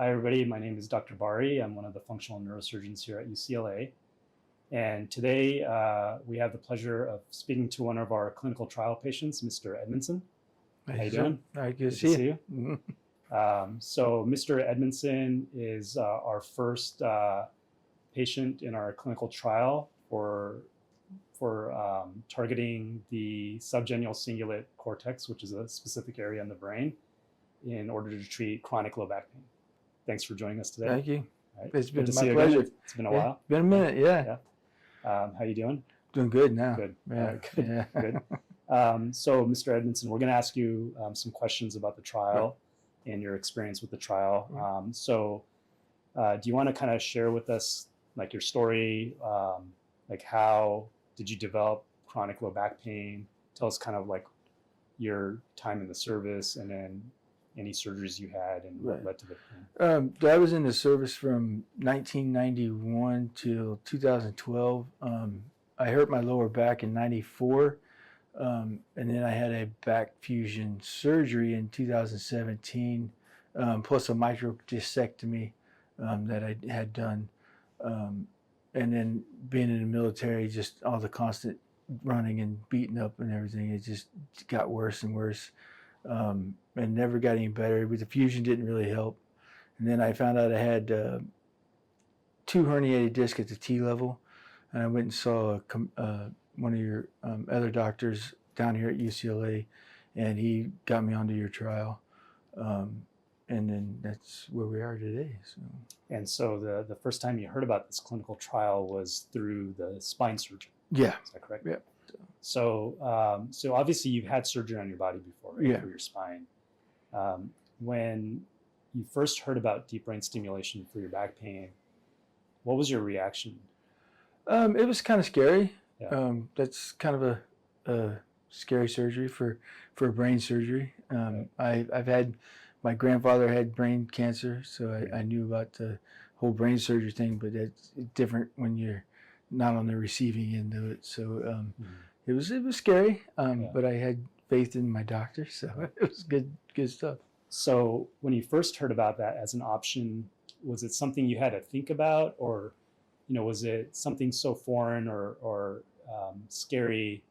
Hi, everybody. My name is Dr. Bari. I'm one of the functional neurosurgeons here at UCLA. And today we have the pleasure of speaking to one of our clinical trial patients, Mr. Edmondson. How you doing? Good Good to see you. So Mr. Edmondson is our first patient in our clinical trial for targeting the subgenual cingulate cortex, which is a specific area in the brain, in order to treat chronic low back pain. Thanks for joining us today. Thank you. Right. It's been Good to my see you pleasure. again. It's been a while. Been a minute, yeah. How you doing? Doing good now. Good. Yeah. Good. Yeah. Good. So, Mr. Edmondson, we're going to ask you some questions about the trial and your experience with the trial. Do you want to kind of share with us like your story, like how did you develop chronic low back pain? Tell us kind of like your time in the service and then any surgeries you had and what led to the pain. I was in the service from 1991 till 2012. I hurt my lower back in 94, and then I had a back fusion surgery in 2017, plus a microdiscectomy that I had done. And then being in the military, just all the constant running and beating up and everything, it just got worse and worse. And never got any better. With the fusion didn't really help. And then I found out I had 2 herniated discs at the T level, and I went and saw one of your other doctors down here at UCLA, and he got me onto your trial. And then that's where we are today. And so the first time you heard about this clinical trial was through the spine surgeon. Yeah. Is that correct? Yeah. So obviously you've had surgery on your body before, right? Yeah. For your spine. When you first heard about deep brain stimulation for your back pain, what was your reaction? It was kind of scary. Yeah. That's kind of a scary surgery for brain surgery. I've had, my grandfather had brain cancer, so I knew about the whole brain surgery thing, but it's different when you're not on the receiving end of it. So it was scary, but I had faith in my doctor, so it was good stuff. So when you first heard about that as an option, was it something you had to think about, or was it something so foreign or scary?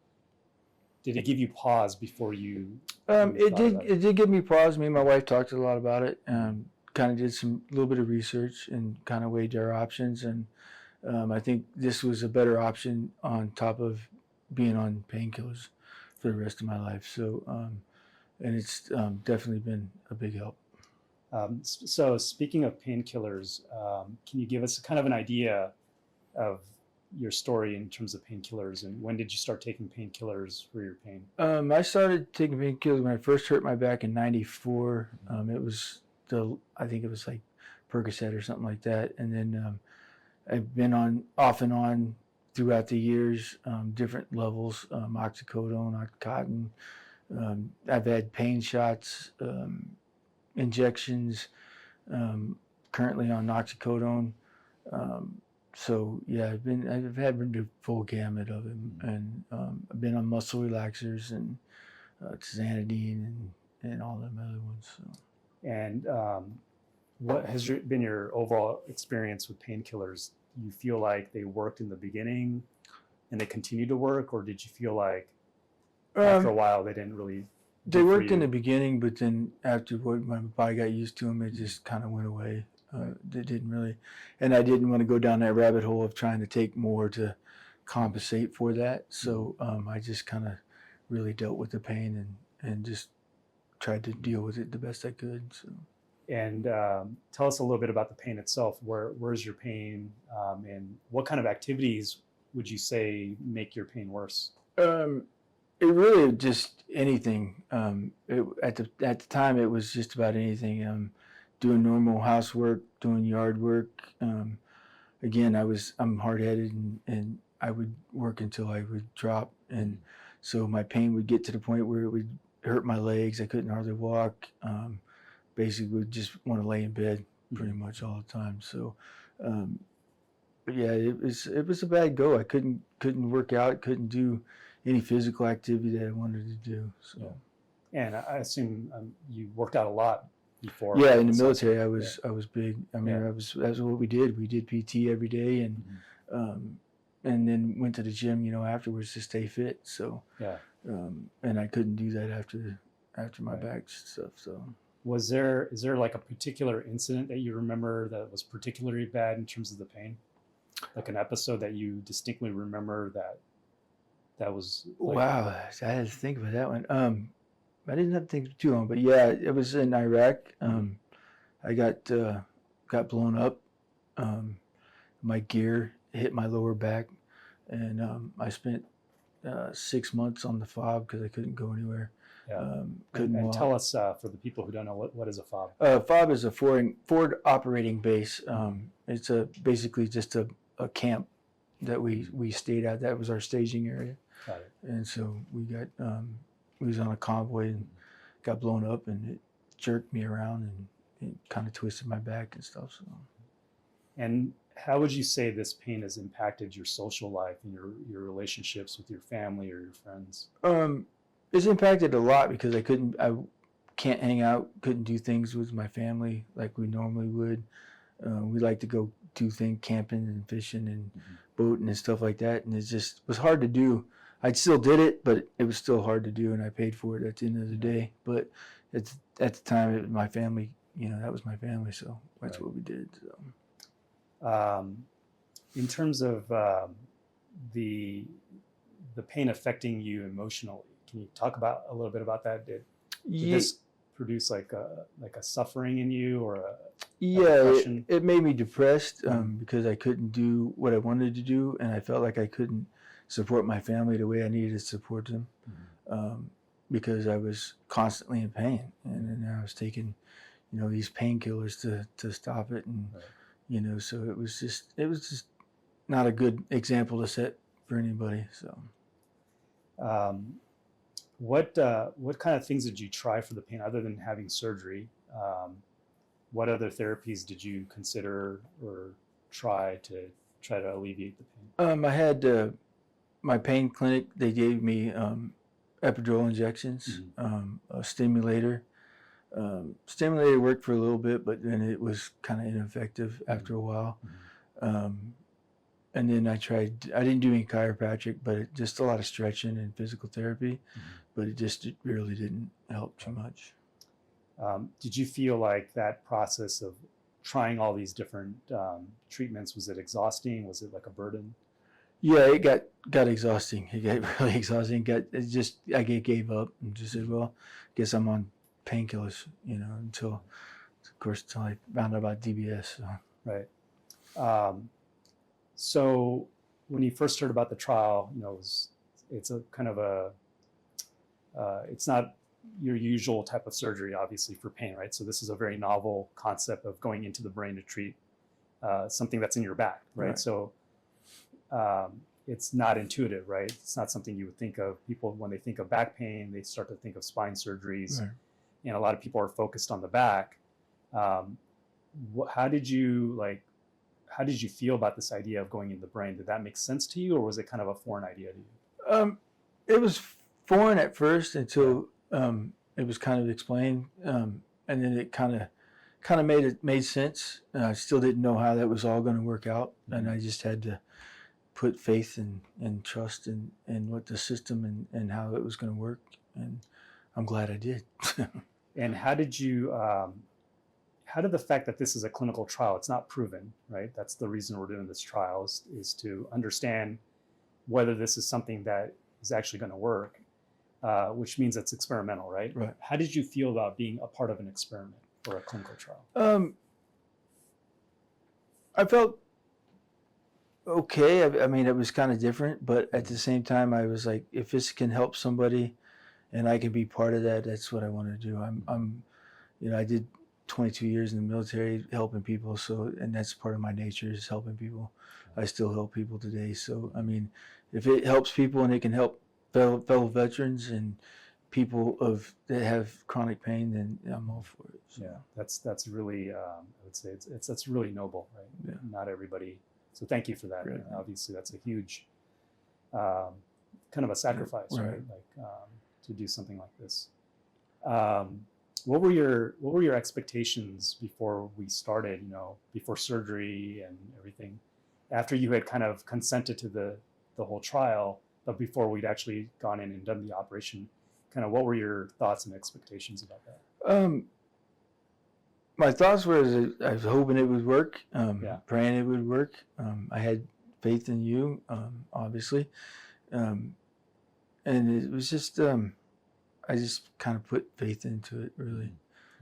Did it give you pause before you? It did give me pause. Me and my wife talked a lot about it. Kind of did some little bit of research and kind of weighed our options, and I think this was a better option on top of being on painkillers for the rest of my life. So, and it's definitely been a big help. So speaking of painkillers, can you give us kind of an idea of your story in terms of painkillers, and when did you start taking painkillers for your pain? I started taking painkillers when I first hurt my back in 94. It was I think it was like Percocet or something like that. And then I've been on off and on throughout the years, different levels, oxycodone, Oxycontin. I've had pain shots, injections, currently on oxycodone. So yeah, I've had the full gamut of it, and I've been on muscle relaxers and Xanadine and all them other ones. So. And what has been your overall experience with painkillers? Do you feel like they worked in the beginning and they continue to work, or did you feel like after a while they didn't really? They worked in the beginning, but then after my body got used to them, it just kind of went away. They didn't really, and I didn't want to go down that rabbit hole of trying to take more to compensate for that. So I just kind of really dealt with the pain and just tried to deal with it the best I could. So. And tell us a little bit about the pain itself. Where's your pain, and what kind of activities would you say make your pain worse? It really just anything. At the time, it was just about anything. Doing normal housework, doing yard work. Again, I'm hard-headed, and I would work until I would drop, and so my pain would get to the point where it would hurt my legs. I couldn't hardly walk. Basically, would just want to lay in bed pretty much all the time. So, but yeah, it was a bad go. I couldn't work out, couldn't do any physical activity that I wanted to do. So. Yeah. And I assume you worked out a lot before? Yeah, in the So- military, I was big. I mean, Yeah. that's what we did. We did PT every day, Mhm. and then went to the gym, afterwards to stay fit. So, Yeah. and I couldn't do that after my Right. back stuff. So, Is there like a particular incident that you remember that was particularly bad in terms of the pain? Like an episode that you distinctly remember that was like, wow, I had to think about that one. I didn't have to think too long, but yeah, it was in Iraq. I got blown up. My gear hit my lower back, and I spent 6 months on the fob because I couldn't go anywhere. yeah. Couldn't And walk. tell us for the people who don't know what is a fob. FOB is a forward operating base. It's basically just a camp that we stayed at. That was our staging area. Got it. And so we was on a convoy and got blown up, and it jerked me around and it kind of twisted my back and stuff. So. And how would you say this pain has impacted your social life and your relationships with your family or your friends? It's impacted a lot because I can't hang out, couldn't do things with my family like we normally would. We like to go do things, camping and fishing and boating and stuff like that, and it was hard to do. I still did it, but it was still hard to do, and I paid for it at the end of the day. But at the time, my family, that was my family, so that's Right. what we did. So. In terms of the pain affecting you emotionally, can you talk a little bit about that? Did this produce like a suffering in you or a depression? It made me depressed because I couldn't do what I wanted to do, and I felt like I couldn't support my family the way I needed to support them because I was constantly in pain, and then I was taking, these painkillers to stop it, and Right. so it was just not a good example to set for anybody. So. What kind of things did you try for the pain other than having surgery? What other therapies did you consider or try to alleviate the pain? I had my pain clinic. They gave me epidural injections, a stimulator. Stimulator worked for a little bit, but then it was kind of ineffective after a while. And then I didn't do any chiropractic, but just a lot of stretching and physical therapy, but it really didn't help too much. Did you feel like that process of trying all these different treatments, was it exhausting? Was it like a burden? Yeah, it got exhausting. It got really exhausting. I gave up and just said, well, guess I'm on painkillers, until I found out about DBS. So. Right. So when you first heard about the trial, it's a kind of it's not your usual type of surgery, obviously, for pain, right? So this is a very novel concept of going into the brain to treat something that's in your back, right? So it's not intuitive, right? It's not something you would think of. People, when they think of back pain, they start to think of spine surgeries, and a lot of people are focused on the back. How did you feel about this idea of going in the brain? Did that make sense to you, or was it kind of a foreign idea to you? It was foreign at first until it was kind of explained, and then it kind of made sense. I still didn't know how that was all going to work out, and I just had to put faith and trust in what the system and how it was going to work, and I'm glad I did. And how did the fact that this is a clinical trial, it's not proven, right? That's the reason we're doing this trial is to understand whether this is something that is actually going to work, which means it's experimental, right? Right. How did you feel about being a part of an experiment or a clinical trial? I felt okay. I mean, it was kind of different, but at the same time, I was like, if this can help somebody and I can be part of that, that's what I want to do. I did 22 years in the military helping people, and that's part of my nature is helping people. I still help people today. So, I mean, if it helps people and it can help fellow veterans and people that have chronic pain, then I'm all for it. So. Yeah, that's really, I would say that's really noble, right? Yeah. Not everybody. So thank you for that. Right. Obviously, that's a huge kind of a sacrifice, right? Like to do something like this. what were your expectations before we started? Before surgery and everything, after you had kind of consented to the whole trial, but before we'd actually gone in and done the operation, kind of what were your thoughts and expectations about that? My thoughts were I was hoping it would work, Yeah. praying it would work. I had faith in you, obviously, and it was just I just kind of put faith into it, really,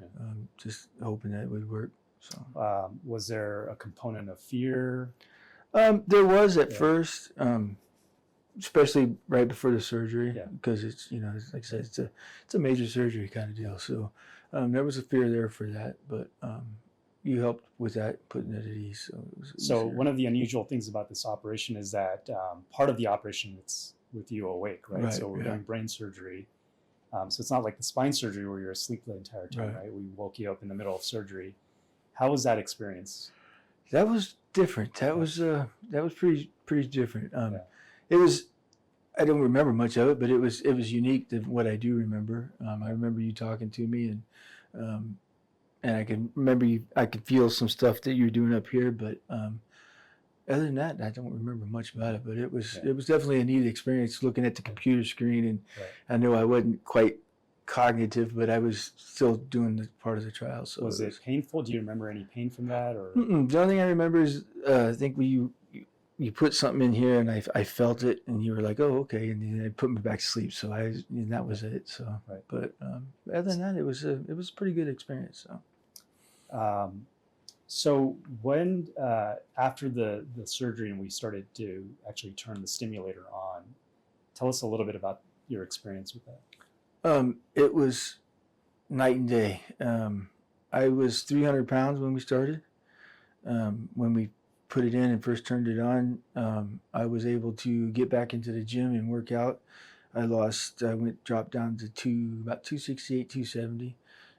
Yeah. just hoping that it would work. So, Was there a component of fear? there was at Yeah. first, especially right before the surgery, Yeah. because it's like I said, it's a major surgery kind of deal. So there was a fear there for that, but you helped with that, putting it at ease. So it was So easier. one of the unusual things about this operation is that part of the operation it's with you awake, right? Right, So we're yeah. doing brain surgery. So it's not like the spine surgery where you're asleep the entire time, Right. right? We woke you up in the middle of surgery. How was that experience? That was different. That was pretty different. It was. I don't remember much of it, but it was unique to what I do remember. I remember you talking to me, and I can remember you. I could feel some stuff that you were doing up here, but other than that, I don't remember much about it. But it was definitely a neat experience looking at the computer screen, and I know I wasn't quite cognitive, but I was still doing the part of the trial. So Was it painful? Do you remember any pain from that? Or the only thing I remember is I think you put something in here, and I felt it, and you were like, "Oh, okay," and then it put me back to sleep. So and that was it. So, Right. But other than that, it was a pretty good experience. So, so when after the surgery and we started to actually turn the stimulator on, tell us a little bit about your experience with that. It was night and day. I was 300 pounds when we started. When we put it in and first turned it on, I was able to get back into the gym and work out. I dropped down to about 268, 270,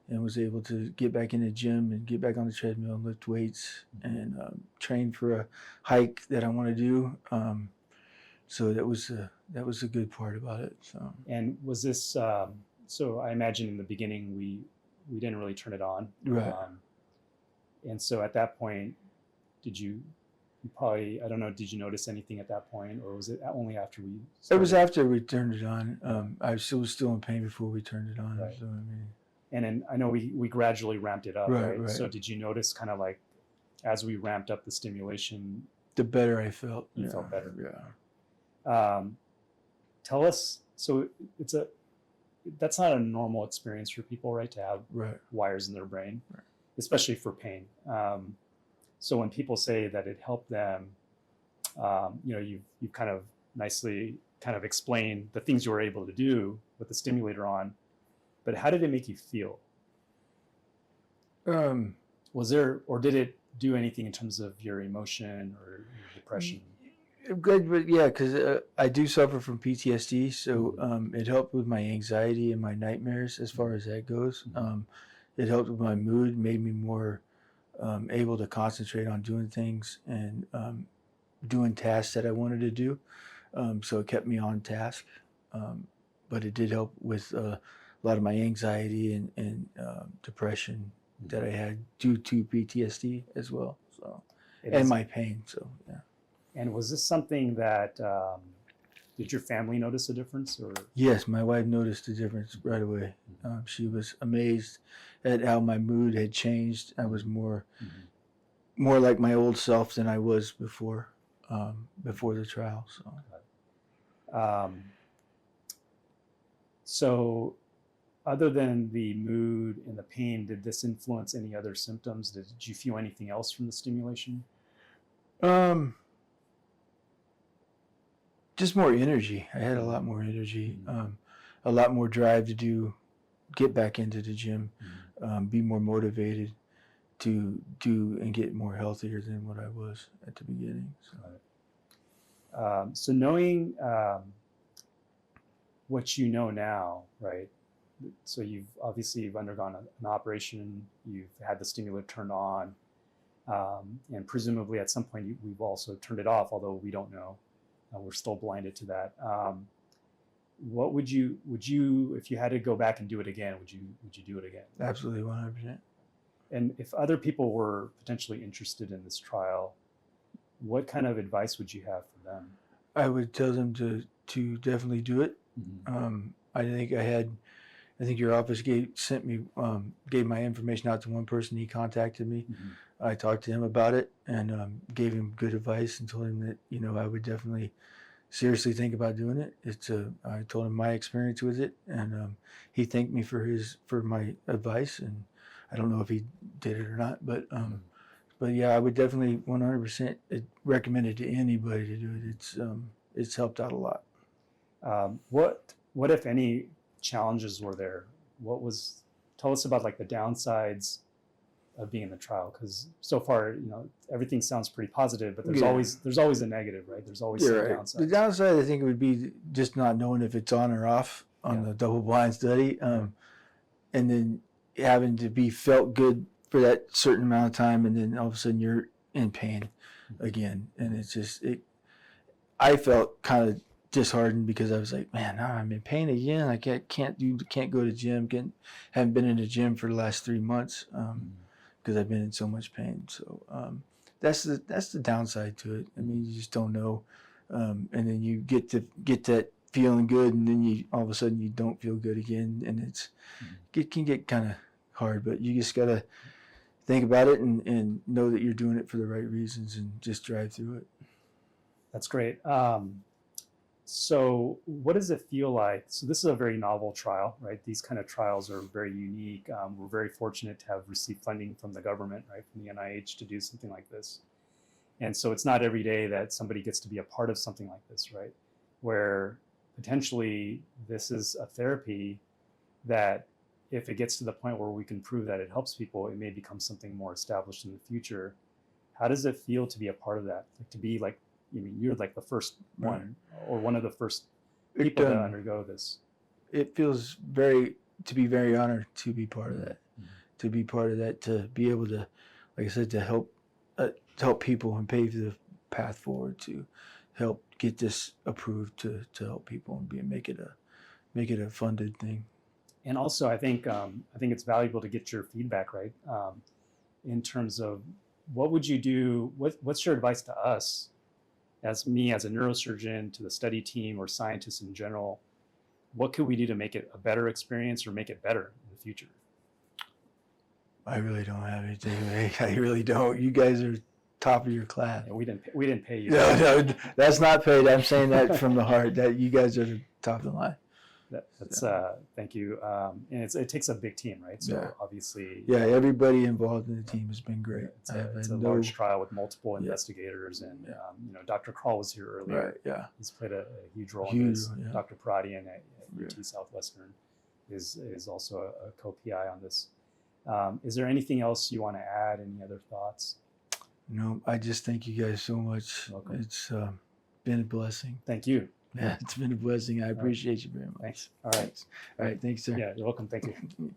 and was able to get back in the gym and get back on the treadmill and lift weights and train for a hike that I want to do. So that was a good part about it. So. And was this so I imagine in the beginning we didn't really turn it on, Right. And so at that point, did you probably, I don't know, did you notice anything at that point, or was it only after we started? It was after we turned it on. I was still in pain before we turned it on. Right. So, I mean, and then I know we gradually ramped it up, Right, right? right. So did you notice kind of like as we ramped up the stimulation, the better I felt. you felt better? Yeah. Tell us, so that's not a normal experience for people, right? To have Right. wires in their brain, Right. especially for pain. So when people say that it helped them, you've kind of nicely kind of explained the things you were able to do with the stimulator on, but how did it make you feel? Was there, or did it do anything in terms of your emotion or your depression? Good, but yeah, because I do suffer from PTSD, so it helped with my anxiety and my nightmares as far as that goes. It helped with my mood, made me more able to concentrate on doing things and doing tasks that I wanted to do. So it kept me on task, but it did help with a lot of my anxiety and depression that I had due to PTSD as well. So and my pain. So yeah. And was this something that did your family notice a difference, or? Yes, my wife noticed a difference right away. She was amazed at how my mood had changed. I was more like my old self than I was before the trial. So. So other than the mood and the pain, did this influence any other symptoms? Did you feel anything else from the stimulation? Just more energy. I had a lot more energy, a lot more drive to get back into the gym, be more motivated to do and get more healthier than what I was at the beginning. So knowing what you know now, right? So you've undergone an operation, you've had the stimulator turned on, and presumably at some point we've also turned it off, although we don't know. We're still blinded to that. what would you, if you had to go back and do it again, would you do it again? Absolutely, 100%. And if other people were potentially interested in this trial, what kind of advice would you have for them? I would tell them to definitely do it. Mm-hmm. I think your office gave my information out to one person. He contacted me. Mm-hmm. I talked to him about it and gave him good advice and told him that, you know, I would definitely seriously think about doing it. I told him my experience with it, and he thanked me for my advice. And I don't know if he did it or not, but yeah, I would definitely 100% recommend it to anybody to do it. It's helped out a lot. What if any challenges were there? Tell us about like the downsides of being in the trial, because so far, you know, everything sounds pretty positive, but there's always a negative, right? There's always some downside. The downside, I think, would be just not knowing if it's on or off on the double-blind study, and then having to be felt good for that certain amount of time, and then all of a sudden you're in pain again, and it's just I felt kind of disheartened because I was like, man, now I'm in pain again. I can't go to gym. Haven't been in the gym for the last 3 months. Because I've been in so much pain. So that's the downside to it. I mean, you just don't know, and then you get that feeling good, and then all of a sudden you don't feel good again, and it can get kind of hard. But you just gotta think about it and know that you're doing it for the right reasons, and just drive through it. That's great. So what does it feel like? So this is a very novel trial, right? These kind of trials are very unique. We're very fortunate to have received funding from the government, right, from the NIH to do something like this. And so it's not every day that somebody gets to be a part of something like this, right? Where potentially this is a therapy that if it gets to the point where we can prove that it helps people, it may become something more established in the future. How does it feel to be a part of that? Like to be like, I mean, you're like the first one or one of the first people to undergo this. It feels very honored to be part of that, to be part of that, to be able to, like I said, to help people and pave the path forward, to help get this approved, to help people and make it a funded thing. And also, I think it's valuable to get your feedback, right? In terms of what would you do? What's your advice to us? As a neurosurgeon, to the study team or scientists in general, what could we do to make it a better experience or make it better in the future? I really don't have anything. I really don't. You guys are top of your class. Yeah, we didn't pay you. No, that's not paid. I'm saying that from the heart. That you guys are the top of the line. Thank you. And it takes a big team, right? So obviously, everybody involved in the team has been great. It's a large trial with multiple investigators, and you know, Dr. Krall was here earlier. Right. Yeah. He's played a huge role in this. Dr. Paradian at UT Southwestern is also a co-PI on this. Is there anything else you want to add? Any other thoughts? No, I just thank you guys so much. Welcome. It's been a blessing. Thank you. Yeah, it's been a blessing. I appreciate you very much. Thanks. All right. All right. Thanks, sir. Yeah, you're welcome. Thank you.